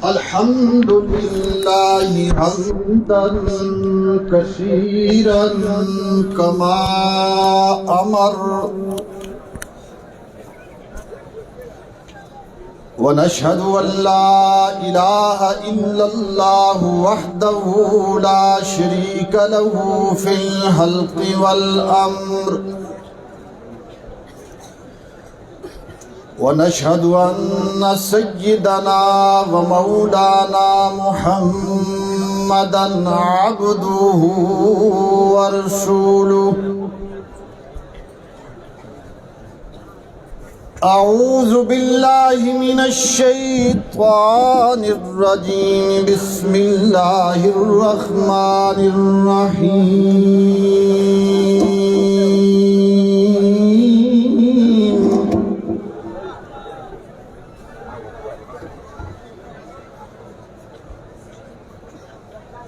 الحمد لله حمدا كثيرا كما أمر ونشهد أن لا إله إلا الله وحده لا شريك له في الخلق والأمر ونشهد أن سيدنا ومولانا محمدا عبده ورسوله أعوذ بالله من الشيطان الرجيم بسم الله الرحمن الرحيم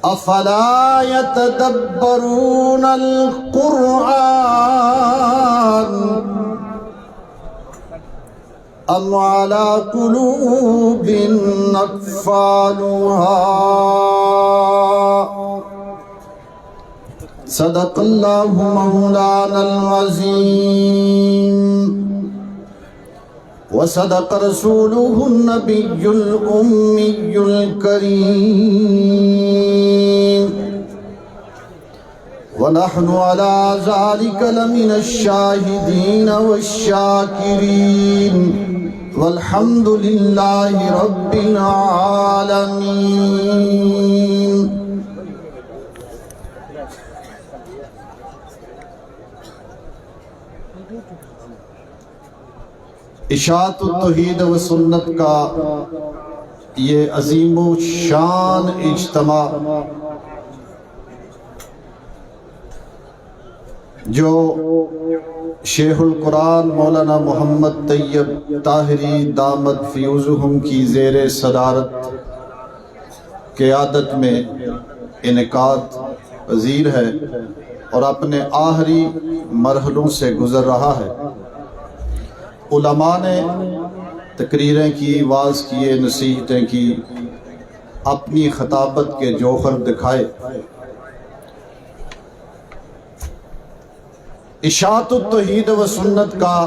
أفلا يتدبرون القرآن أم على قلوب أقفالها صدق الله مولانا العظيم وصدق رسوله النبي الأمي الكريم ونحن على ذلك لمن الشاهدين والشاكرين والحمد لله رب العالمين. اشاعت التوحید و سنت کا یہ عظیم و شان اجتماع جو شیخ القرآن مولانا محمد طیب طاہری دامت فیوزہم کی زیر صدارت قیادت میں انعقاد پذیر ہے اور اپنے آخری مرحلوں سے گزر رہا ہے. علماء نے تقریریں کی، وعظ کیے، نصیحتیں کی، اپنی خطابت کے جوہر دکھائے. اشاعت التوحید و سنت کا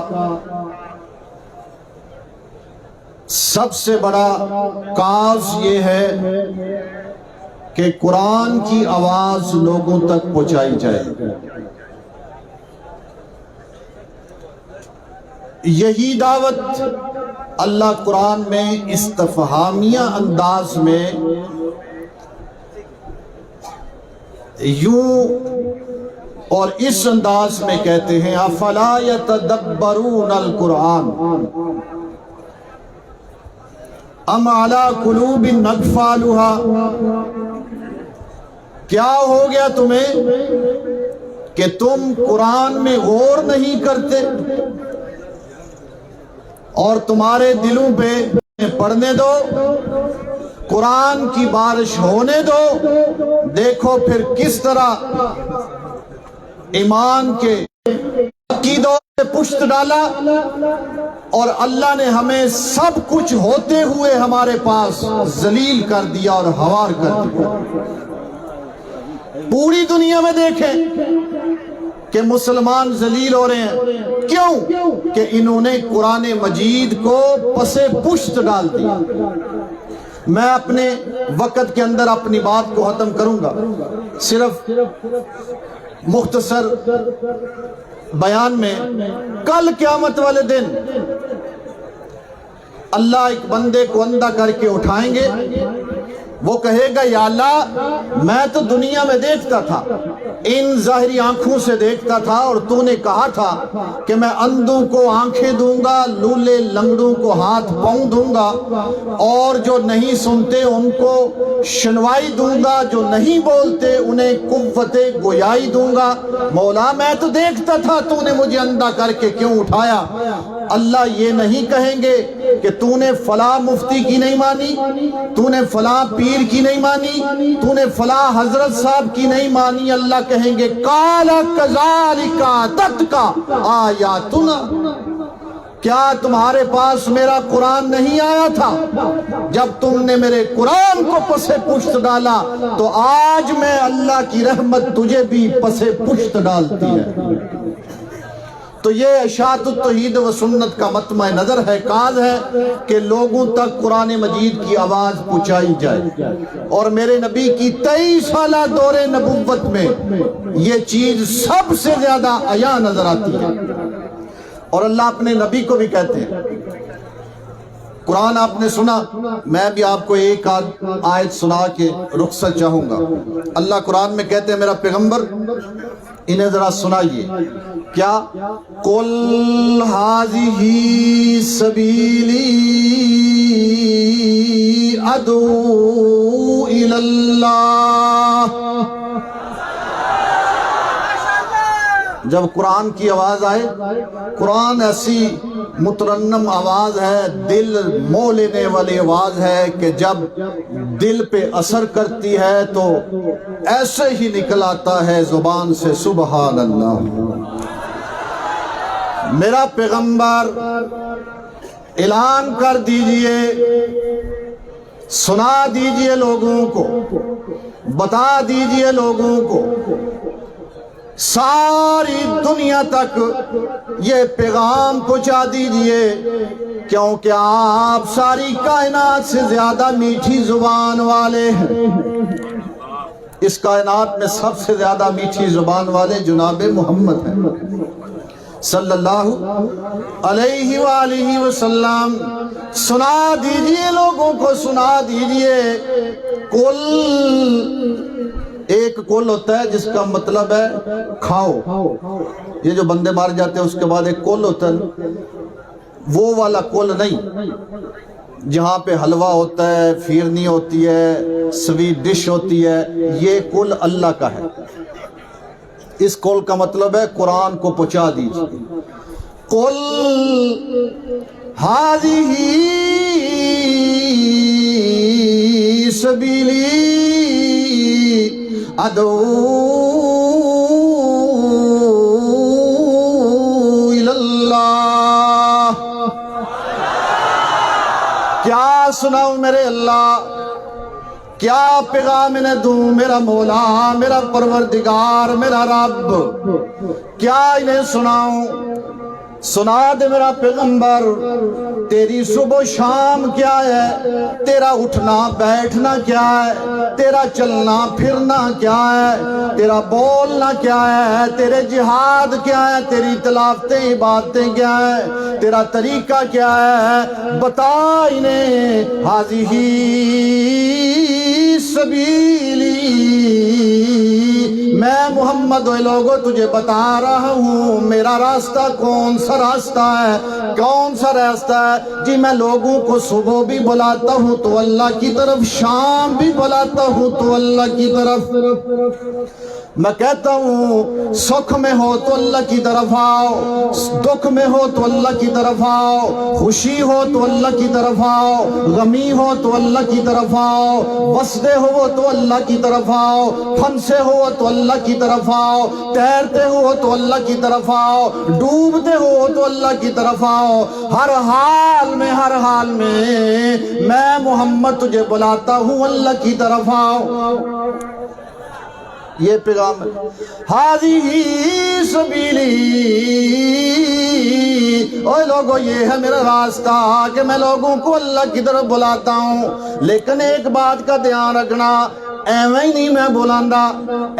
سب سے بڑا کاز یہ ہے کہ قرآن کی آواز لوگوں تک پہنچائی جائے. یہی دعوت اللہ قرآن میں استفہامیہ انداز میں یوں اور اس انداز میں کہتے ہیں افلا یتدبرون القرآن ام علی قلوب اقفالها. کیا ہو گیا تمہیں کہ تم قرآن میں غور نہیں کرتے اور تمہارے دلوں پہ پڑھنے دو، قرآن کی بارش ہونے دو. دیکھو پھر کس طرح ایمان کے عقیدوں سے پشت ڈالا اور اللہ نے ہمیں سب کچھ ہوتے ہوئے ہمارے پاس ذلیل کر دیا اور ہوار کر دیا. پوری دنیا میں دیکھیں کہ مسلمان ذلیل ہو رہے ہیں. کیوں؟ کہ انہوں نے قرآن مجید کو پس پشت ڈال دیا. میں اپنے وقت کے اندر اپنی بات کو ختم کروں گا. صرف مختصر بیان میں، کل قیامت والے دن اللہ ایک بندے کو اندھا کر کے اٹھائیں گے. وہ کہے گا یا اللہ میں تو دنیا میں دیکھتا تھا، ان ظاہری آنکھوں سے دیکھتا تھا اور تو نے کہا تھا کہ میں اندھوں کو آنکھیں دوں گا، لولے لنگڑوں کو ہاتھ پاؤں دوں گا، اور جو نہیں سنتے ان کو شنوائی دوں گا، جو نہیں بولتے انہیں قوت گویائی دوں گا. مولا میں تو دیکھتا تھا، تو نے مجھے اندھا کر کے کیوں اٹھایا؟ اللہ یہ نہیں کہیں گے کہ تو نے فلاں مفتی کی نہیں مانی، تو نے فلاں پیر کی نہیں مانی، تو نے فلاں حضرت صاحب کی نہیں مانی. اللہ کہیں گے قال کذالک اتتک آیاتنا. کیا تمہارے پاس میرا قرآن نہیں آیا تھا؟ جب تم نے میرے قرآن کو پسے پشت ڈالا تو آج میں اللہ کی رحمت تجھے بھی پسے پشت ڈالتی ہے۔ تو یہ اشاعت التوحید و سنت کا مطمع نظر ہے، کاز ہے کہ لوگوں تک قرآن مجید کی آواز پہنچائی جائے، اور میرے نبی کی 23 سالہ دور نبوت میں یہ چیز سب سے زیادہ عیاں نظر آتی ہے۔ اور اللہ اپنے نبی کو بھی کہتے ہیں، قرآن آپ نے سنا، میں بھی آپ کو ایک آیت سنا کے رخصت چاہوں گا۔ اللہ قرآن میں کہتے ہیں میرا پیغمبر انہیں ذرا سنائیے، کیا قُلْ هَٰذِهِ سَبِيلِي أَدْعُو إِلَى اللَّهِ۔ جب قرآن کی آواز آئے، قرآن ایسی مترنم آواز ہے، دل مو لینے والی آواز ہے کہ جب دل پہ اثر کرتی ہے تو ایسے ہی نکل آتا ہے زبان سے سبحان اللہ۔ میرا پیغمبر اعلان کر دیجئے، سنا دیجئے لوگوں کو، بتا دیجئے لوگوں کو، ساری دنیا تک یہ پیغام پہنچا دیجئے، کیونکہ آپ ساری کائنات سے زیادہ میٹھی زبان والے ہیں۔ اس کائنات میں سب سے زیادہ میٹھی زبان والے جناب محمد ہیں صلی اللہ علیہ وآلہ وسلم۔ سنا دیجئے لوگوں کو، سنا دیجئے۔ ایک کل ہوتا ہے جس کا مطلب ہے کھاؤ، یہ جو بندے مار جاتے ہیں اس کے بعد ایک کل ہوتا ہے، وہ والا کل نہیں جہاں پہ حلوہ ہوتا ہے، فیرنی ہوتی ہے، سویٹ ڈش ہوتی ہے، یہ کل اللہ کا ہے۔ اس کل کا مطلب ہے قرآن کو پہنچا دیجیے۔ قُلْ هَٰذِهِ سَبِيلِي أَدْعُو إِلَى اللَّهِ۔ کیا سناؤں میرے اللہ، کیا پیغام انہیں دوں میرا مولا، میرا پروردگار، میرا رب، کیا انہیں سناؤں؟ سنا دے میرا پیغمبر، تیری صبح و شام کیا ہے، تیرا اٹھنا بیٹھنا کیا ہے، تیرا چلنا پھرنا کیا ہے، تیرا بولنا کیا ہے، تیرے جہاد کیا ہے، تیری تلاوتیں عبادتیں کیا ہے، تیرا طریقہ کیا ہے، بتا انہیں۔ ہذہ سبیلی، میں محمد و لوگوں تجھے بتا رہا ہوں میرا راستہ کون سا راستہ ہے، کون سا راستہ ہے۔ جی میں لوگوں کو صبح بھی بلاتا ہوں تو اللہ کی طرف، شام بھی بلاتا ہوں تو اللہ کی طرف۔ میں کہتا ہوں سکھ میں ہو تو اللہ کی طرف آؤ، دکھ میں ہو تو اللہ کی طرف آؤ، خوشی ہو تو اللہ کی طرف آؤ، غمی ہو تو اللہ کی طرف آؤ، وسدے ہو تو اللہ کی طرف آؤ، پھنسے ہو تو اللہ کی طرف آؤ، تیرتے ہو تو اللہ کی طرف آؤ، ڈوبتے ہو تو اللہ کی طرف آؤ۔ ہر حال میں، ہر حال میں میں محمد تجھے بلاتا ہوں اللہ کی طرف آؤ۔ یہ پیغام ہے۔ ہذہ سبیلی، اوہ لوگوں یہ ہے میرا راستہ کہ میں لوگوں کو اللہ کی طرف بلاتا ہوں، لیکن ایک بات کا دھیان رکھنا، ایویں ہی نہیں میں بلاندا،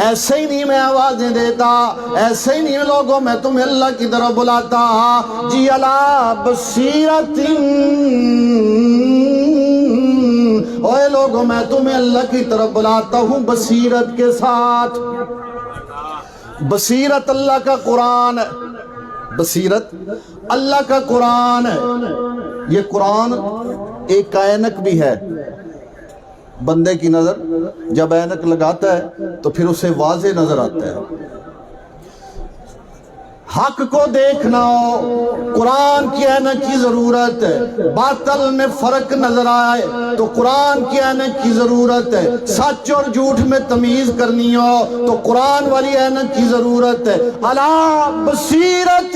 ایسے ہی نہیں میں آوازیں دیتا، ایسے ہی نہیں لوگوں میں تمہیں اللہ کی طرف بلاتا۔ جی علی بصیرۃ، اوے لوگوں میں تمہیں اللہ کی طرف بلاتا ہوں بصیرت کے ساتھ۔ بصیرت اللہ کا قرآن ہے، بصیرت اللہ کا قرآن ہے۔ یہ قرآن ایک اینک بھی ہے، بندے کی نظر جب اینک لگاتا ہے تو پھر اسے واضح نظر آتا ہے۔ حق کو دیکھنا ہو قرآن کی اینک کی ضرورت ہے، باطل میں فرق نظر آئے تو قرآن کی اینک کی ضرورت ہے، سچ اور جھوٹ میں تمیز کرنی ہو تو قرآن والی اینک کی ضرورت ہے۔ علی بصیرۃ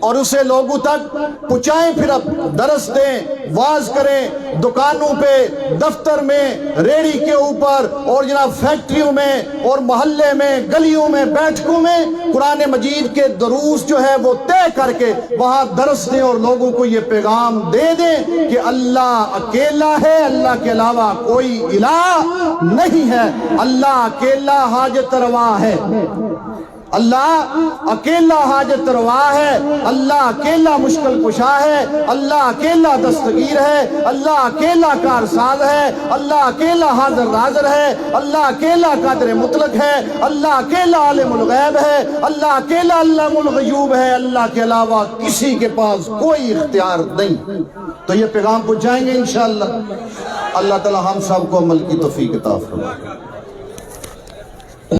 اور اسے لوگوں تک پہنچائیں، پھر اب درس دیں، واز کریں، دکانوں پہ، دفتر میں، ریڑی کے اوپر، اور جناب فیکٹریوں میں اور محلے میں، گلیوں میں، بیٹھکوں میں قرآن مجید کے دروس جو ہے وہ طے کر کے وہاں درس دیں اور لوگوں کو یہ پیغام دے دیں کہ اللہ اکیلا ہے، اللہ کے علاوہ کوئی الہ نہیں ہے، اللہ اکیلا حاجت روا ہے، اللہ اکیلا حاجت روا ہے، اللہ اکیلا مشکل کشا ہے، اللہ اکیلا دستگیر ہے، اللہ اکیلا کارساز ہے، اللہ اکیلا حاضر ناظر ہے، اللہ اکیلا قادر مطلق ہے، اللہ اکیلا عالم الغیب ہے، اللہ اکیلا علام الغیوب ہے، اللہ کے علاوہ کسی کے پاس کوئی اختیار نہیں۔ تو یہ پیغام پہنچائیں گے انشاءاللہ۔ اللہ تعالی ہم سب کو عمل کی توفیق عطا فرمائے۔